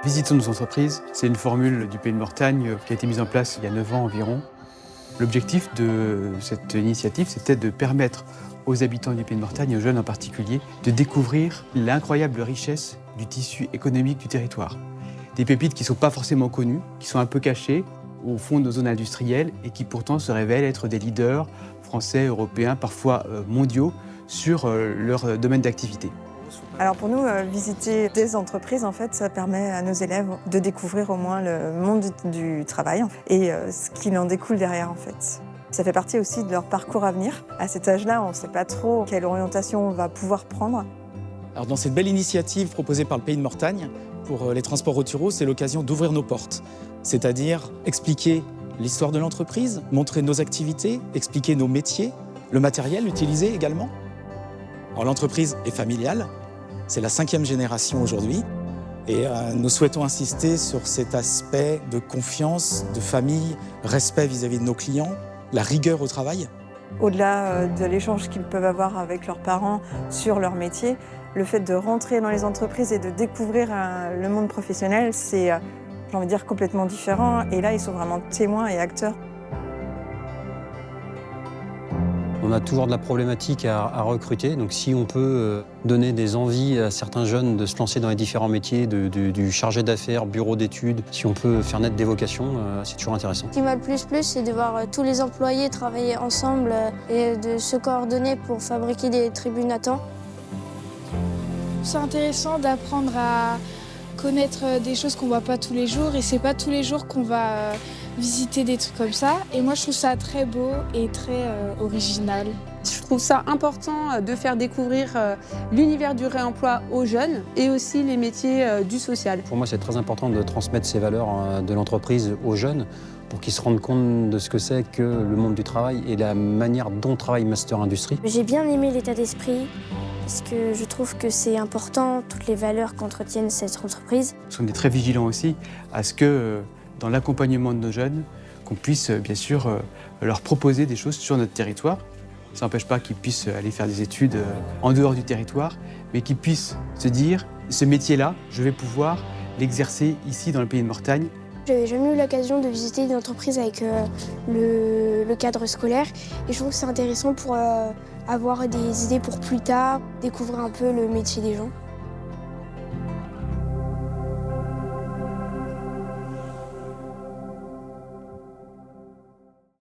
Visitons nos entreprises, c'est une formule du Pays de Mortagne qui a été mise en place il y a 9 ans environ. L'objectif de cette initiative, c'était de permettre aux habitants du Pays de Mortagne, aux jeunes en particulier, de découvrir l'incroyable richesse du tissu économique du territoire. Des pépites qui ne sont pas forcément connues, qui sont un peu cachées au fond de nos zones industrielles et qui pourtant se révèlent être des leaders français, européens, parfois mondiaux, sur leur domaine d'activité. Alors pour nous, visiter des entreprises, en fait, ça permet à nos élèves de découvrir au moins le monde du travail et ce qui en découle derrière, en fait. Ça fait partie aussi de leur parcours à venir. À cet âge-là, on ne sait pas trop quelle orientation on va pouvoir prendre. Alors dans cette belle initiative proposée par le Pays de Mortagne pour les transports ruraux, c'est l'occasion d'ouvrir nos portes, c'est-à-dire expliquer l'histoire de l'entreprise, montrer nos activités, expliquer nos métiers, le matériel utilisé également. Alors l'entreprise est familiale, c'est la 5e génération aujourd'hui et nous souhaitons insister sur cet aspect de confiance, de famille, respect vis-à-vis de nos clients, la rigueur au travail. Au-delà de l'échange qu'ils peuvent avoir avec leurs parents sur leur métier, le fait de rentrer dans les entreprises et de découvrir le monde professionnel, c'est, j'ai envie de dire, complètement différent. Et là, ils sont vraiment témoins et acteurs. On a toujours de la problématique à recruter, donc si on peut donner des envies à certains jeunes de se lancer dans les différents métiers, du chargé d'affaires, bureau d'études, si on peut faire naître des vocations, c'est toujours intéressant. Ce qui m'a le plus plu, c'est de voir tous les employés travailler ensemble et de se coordonner pour fabriquer des tribunes à temps. C'est intéressant d'apprendre à connaître des choses qu'on ne voit pas tous les jours et c'est pas tous les jours qu'on va visiter des trucs comme ça. Et moi, je trouve ça très beau et très original. Je trouve ça important de faire découvrir l'univers du réemploi aux jeunes et aussi les métiers du social. Pour moi, c'est très important de transmettre ces valeurs de l'entreprise aux jeunes pour qu'ils se rendent compte de ce que c'est que le monde du travail et la manière dont travaille Master Industrie. J'ai bien aimé l'état d'esprit parce que je trouve que c'est important, toutes les valeurs qu'entretiennent cette entreprise. On est très vigilants aussi à ce que, dans l'accompagnement de nos jeunes, qu'on puisse bien sûr leur proposer des choses sur notre territoire. Ça n'empêche pas qu'ils puissent aller faire des études en dehors du territoire, mais qu'ils puissent se dire, ce métier-là, je vais pouvoir l'exercer ici dans le Pays de Mortagne. J'avais jamais eu l'occasion de visiter une entreprise avec le cadre scolaire et je trouve que c'est intéressant pour avoir des idées pour plus tard, découvrir un peu le métier des gens.